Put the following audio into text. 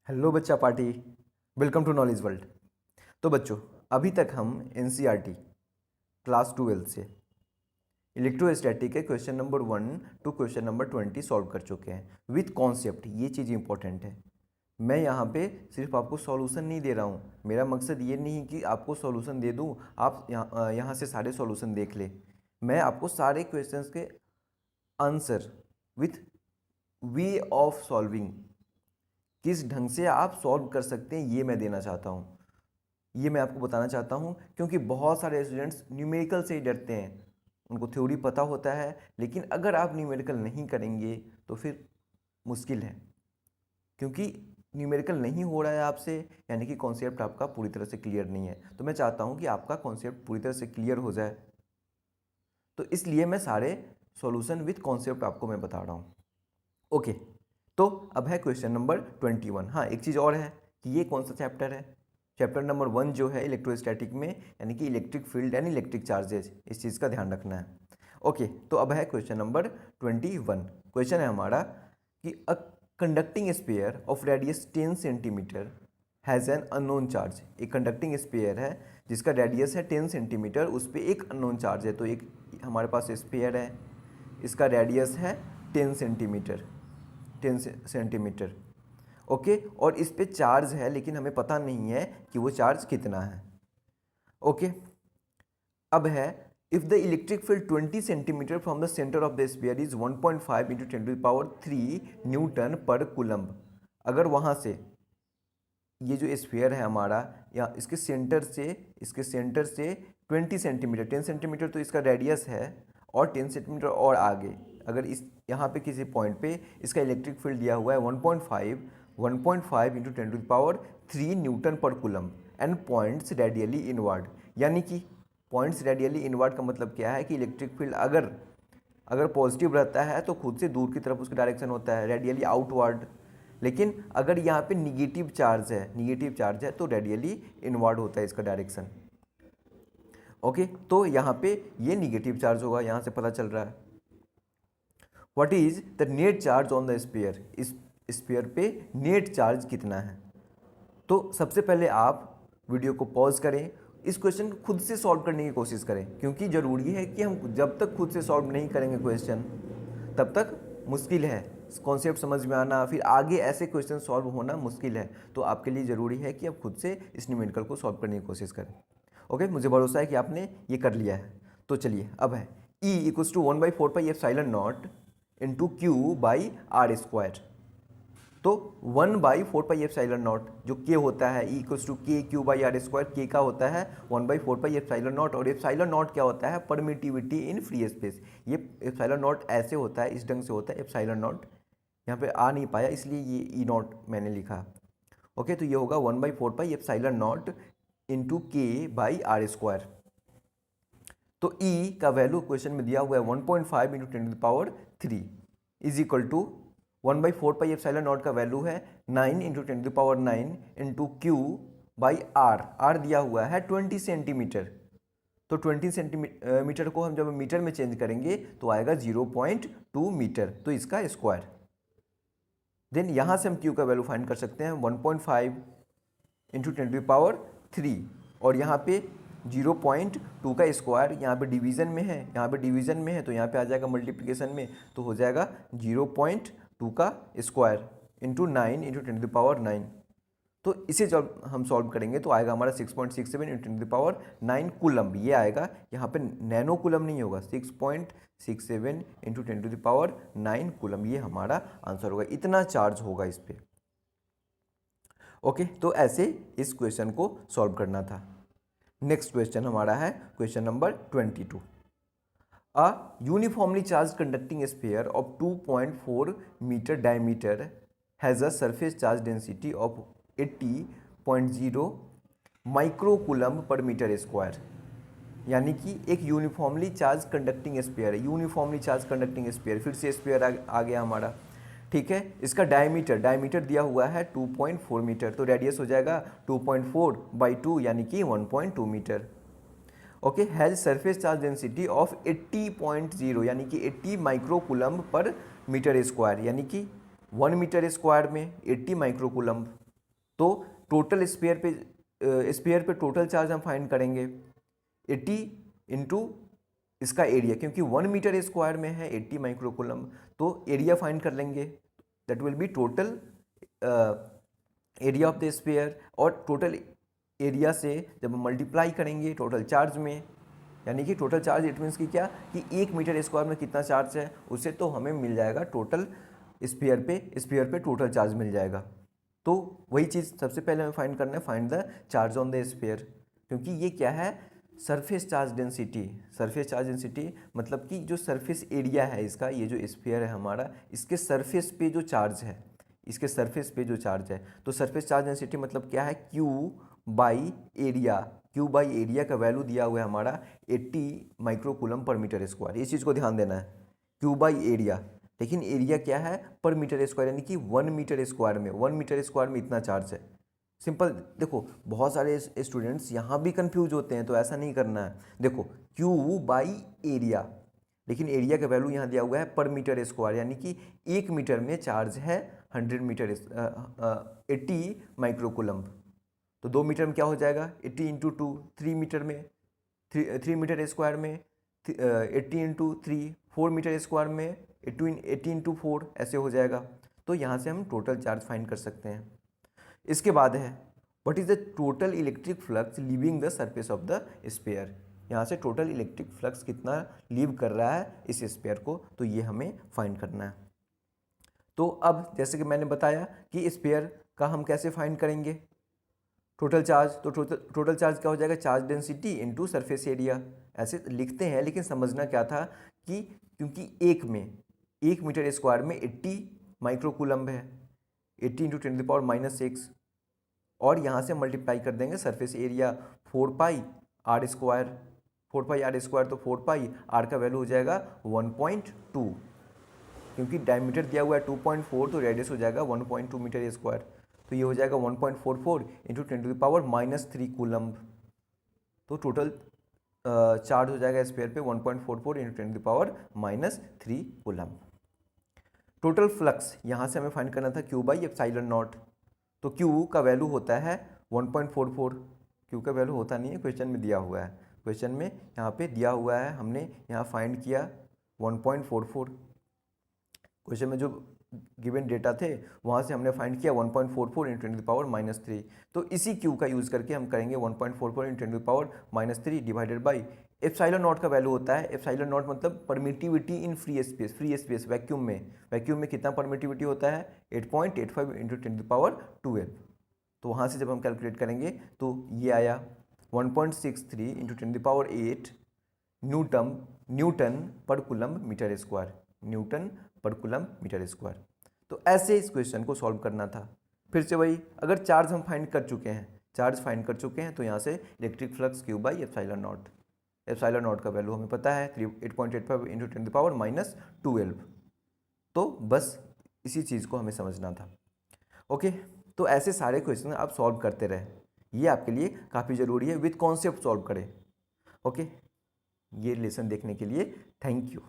Hello बच्चा party. Welcome to knowledge world. तो बच्चों, अभी तक हम एनसीईआरटी क्लास 12 से इलेक्ट्रोस्टैटिक के question number 1 to question number 20 solve कर चुके हैं विथ कॉन्सेप्ट। ये चीज़ इंपॉर्टेंट है। मैं यहाँ पे सिर्फ आपको सॉल्यूशन नहीं दे रहा हूँ। मेरा मकसद ये नहीं कि आपको सॉल्यूशन दे दूँ, आप यहाँ से सारे सॉल्यूशन देख ले। मैं आपको सारे क्वेश्चंस के answer with way of solving, किस ढंग से आप सॉल्व कर सकते हैं, ये मैं देना चाहता हूँ। ये मैं आपको बताना चाहता हूँ क्योंकि बहुत सारे स्टूडेंट्स न्यूमेरिकल से ही डरते हैं। उनको थ्योरी पता होता है, लेकिन अगर आप न्यूमेरिकल नहीं करेंगे तो फिर मुश्किल है। क्योंकि न्यूमेरिकल नहीं हो रहा है आपसे, यानी कि कॉन्सेप्ट आपका पूरी तरह से क्लियर नहीं है। तो मैं चाहता हूँ कि आपका कॉन्सेप्ट पूरी तरह से क्लियर हो जाए, तो इसलिए मैं सारे सॉल्यूशन विथ कॉन्सेप्ट आपको मैं बता रहा हूँ। ओके, तो अब है क्वेश्चन नंबर 21। हाँ, एक चीज़ और है कि ये कौन सा चैप्टर है। चैप्टर नंबर 1 जो है इलेक्ट्रोस्टैटिक में, यानी कि electric field and electric charges, इस चीज़ का ध्यान रखना है। ओके, तो अब है क्वेश्चन नंबर 21। क्वेश्चन है हमारा कि a conducting sphere of radius 10 centimetre has an unknown charge. एक कंडक्टिंग स्फीयर है जिसका रेडियस है 10 सेंटीमीटर, उस पर एक अननोन चार्ज है। तो एक हमारे पास स्फीयर है, इसका रेडियस है 10 सेंटीमीटर, 10 सेंटीमीटर। ओके, और इस पे चार्ज है, लेकिन हमें पता नहीं है कि वो चार्ज कितना है। ओके, अब है if the electric field 20 centimetre from the centre of the sphere is 1.5 into 10⁻³ Newton पर कूलम्ब। अगर वहाँ से ये जो स्फीयर है हमारा, या इसके सेंटर से 20 सेंटीमीटर, 10 सेंटीमीटर तो इसका रेडियस है, और 10 सेंटीमीटर और आगे अगर इस यहाँ पे किसी पॉइंट पे इसका इलेक्ट्रिक फील्ड दिया हुआ है 1.5 इंटू 10⁻³ न्यूटन पर coulomb and points radially inward. यानी कि पॉइंट्स रेडियली इनवर्ड का मतलब क्या है कि इलेक्ट्रिक फील्ड अगर पॉजिटिव रहता है तो खुद से दूर की तरफ उसका डायरेक्शन होता है, रेडियली आउटवर्ड। लेकिन अगर यहाँ पे निगेटिव चार्ज है तो रेडियली इनवर्ड होता है इसका डायरेक्शन। ओके, तो यहाँ पे ये निगेटिव चार्ज होगा, यहाँ से पता चल रहा है। What is the net charge on the sphere. इस स्फीयर पे नेट चार्ज कितना है। तो सबसे पहले आप वीडियो को पॉज करें, इस क्वेश्चन को खुद से सॉल्व करने की कोशिश करें, क्योंकि ज़रूरी है कि हम जब तक खुद से सॉल्व नहीं करेंगे क्वेश्चन, तब तक मुश्किल है कॉन्सेप्ट समझ में आना, फिर आगे ऐसे क्वेश्चन सॉल्व होना मुश्किल है। तो आपके लिए ज़रूरी है कि आप खुद से इस न्यूमेरिकल को सॉल्व करने की कोशिश करें। ओके, मुझे भरोसा है कि आपने ये कर लिया है। तो चलिए, अब है E = 1/4πε0 इंटू Q/r²। तो 1/4πε0 जो K होता है, E = K Q/r², K का होता है 1/4πε0, और ε0 क्या होता है, परमिटिविटी इन फ्री स्पेस। ये ε0 ऐसे होता है, इस ढंग से होता है ε0। यहाँ पे आ नहीं पाया इसलिए ये E0 मैंने लिखा। ओके, तो ये होगा 1/4πε0 इंटू K/r²। तो E का वैल्यू क्वेश्चन में दिया हुआ है 1.5 इंटू 10⁻³ इज इक्वल टू 1/4πε0 का वैल्यू है 9 इंटू 10⁻9 इंटू Q/r। R दिया हुआ है 20 सेंटीमीटर। तो 20 सेंटीमीटर को हम जब मीटर में चेंज करेंगे तो आएगा 0.2 मीटर, तो इसका स्क्वायर। देन यहाँ से हम Q का वैल्यू फाइंड कर सकते हैं 1.5 इंटू 10⁻3, और यहाँ पे 0.2 का स्क्वायर, यहाँ पे डिवीज़न में है, तो यहाँ पे आ जाएगा मल्टीप्लिकेशन में, तो हो जाएगा 0.2 का स्क्वायर इंटू 9 इंटू 10⁻9। तो इसे जब हम सॉल्व करेंगे तो आएगा हमारा 6.67 इंटू 10⁻9 कूलम्ब। ये आएगा, यहाँ पे नैनो कूलम्ब नहीं होगा, 6.67 इंटू 10⁻9 कूलम्ब, ये हमारा आंसर होगा। इतना चार्ज होगा इस पर। ओके, तो ऐसे इस क्वेश्चन को सॉल्व करना था। नेक्स्ट क्वेश्चन हमारा है question number 22। A uniformly charge conducting sphere of 2.4 metre diameter has a surface charge density of 80.0 micro coulomb per metre square. यानी कि एक यूनिफॉर्मली चार्ज कंडक्टिंग स्फीयर है, यूनिफॉर्मली चार्ज कंडक्टिंग स्फीयर, फिर से sphere आ गया हमारा। ठीक है, इसका डायमीटर दिया हुआ है 2.4 मीटर, तो रेडियस हो जाएगा 2.4/2 यानी कि 1.2 metre. Okay, has surface charge density of 80.0 यानी कि 80 micro coulomb per metre square, यानी कि 1 मीटर स्क्वायर में 80 माइक्रो कूलम्ब। तो टोटल स्फीयर पे टोटल चार्ज हम फाइंड करेंगे 80 इंटू इसका एरिया, क्योंकि 1 मीटर स्क्वायर में है 80 माइक्रोकूलम, तो एरिया फाइंड कर लेंगे, that will be total area of the sphere. और टोटल एरिया से जब हम मल्टीप्लाई करेंगे टोटल चार्ज में, यानी कि टोटल चार्ज इट मीन्स कि क्या कि 1 मीटर स्क्वायर में कितना चार्ज है उससे, तो हमें मिल जाएगा टोटल स्फीयर पे टोटल चार्ज मिल जाएगा। तो वही चीज़ सबसे पहले हमें फाइंड करना है, find the charge on the sphere, क्योंकि ये क्या है surface charge density. Surface charge density मतलब कि जो सरफेस एरिया है इसका, ये जो स्फीयर है हमारा, इसके सरफेस पे जो चार्ज है, इसके सरफेस पे जो चार्ज है, तो सरफेस चार्ज डेंसिटी मतलब क्या है Q by area. Q by area का वैल्यू दिया हुआ है हमारा 80 माइक्रोकूलम पर मीटर स्क्वायर। इस चीज़ को ध्यान देना है, Q बाई एरिया, लेकिन एरिया क्या है पर मीटर स्क्वायर, यानी कि 1 मीटर स्क्वायर में, 1 मीटर स्क्वायर में इतना चार्ज है। सिंपल देखो, बहुत सारे स्टूडेंट्स यहाँ भी कंफ्यूज होते हैं, तो ऐसा नहीं करना है। देखो Q बाई एरिया, लेकिन एरिया का वैल्यू यहाँ दिया हुआ है पर मीटर स्क्वायर, यानी कि 1 मीटर में चार्ज है 100 मीटर 80 माइक्रोकूलम। तो 2 मीटर में क्या हो जाएगा 80 इंटू 2, 3 मीटर में 3 मीटर स्क्वायर में 80 इंटू 3, 4 मीटर स्क्वायर में 80 इंटू 4, ऐसे हो जाएगा। तो यहाँ से हम टोटल चार्ज फाइंड कर सकते हैं। इसके बाद है what is the total electric flux leaving the surface of the sphere. यहाँ से टोटल इलेक्ट्रिक फ्लक्स कितना लीव कर रहा है इस स्फीयर को, तो ये हमें फाइंड करना है। तो अब जैसे कि मैंने बताया कि स्फीयर का हम कैसे फाइंड करेंगे टोटल चार्ज, तो टोटल चार्ज क्या हो जाएगा charge density into surface area, ऐसे लिखते हैं। लेकिन समझना क्या था कि क्योंकि 1 मीटर स्क्वायर में 80 माइक्रोकूलम है, 80 इंटू 10⁻⁻6, और यहाँ से मल्टीप्लाई कर देंगे surface area 4 pi r square, 4 pi r square, तो 4 पाई आर का वैल्यू हो जाएगा 1.2, क्योंकि डायमीटर दिया हुआ है 2.4, तो रेडियस हो जाएगा 1.2 मीटर स्क्वायर, तो ये हो जाएगा 1.44 इंटू 10⁻³ कूलम। तो टोटल चार्ज हो जाएगा स्फीयर पे 1.44 इंटू 10⁻³ कूलम। टोटल फ्लक्स यहाँ से हमें फाइंड करना था Q बाई एप्सिलॉन नॉट, तो Q का वैल्यू होता है 1.44, Q का वैल्यू होता नहीं है, क्वेश्चन में दिया हुआ है, क्वेश्चन में यहाँ पे दिया हुआ है, हमने यहाँ फाइंड किया 1.44, क्वेश्चन में जो गिवन डेटा थे वहाँ से हमने फाइंड किया 1.44 इंटू 10⁻³ तो इसी Q का यूज़ करके हम करेंगे 1.44 into 10⁻³ divided by epsilon not का वैल्यू होता है, एप्सिलॉन नॉट मतलब permittivity in free space vacuum में कितना परमिटिविटी होता है 8.85 इंटू 10⁻12, तो वहाँ से जब हम कैलकुलेट करेंगे तो ये आया 1.63 इंटू 10⁸ न्यूटन पर कूलम मीटर स्क्वायर, न्यूटन पर कूलम मीटर स्क्वायर। तो ऐसे इस क्वेश्चन को सॉल्व करना था। फिर से वही, अगर चार्ज हम फाइंड कर चुके हैं तो यहाँ से electric flux Q by epsilon not का वैल्यू हमें पता है 8.85 इंटू 10⁻12, तो बस इसी चीज़ को हमें समझना था। ओके, तो ऐसे सारे क्वेश्चन आप सॉल्व करते रहे, ये आपके लिए काफ़ी ज़रूरी है, विद कॉन्सेप्ट सॉल्व करें। ओके, ये लेसन देखने के लिए थैंक यू।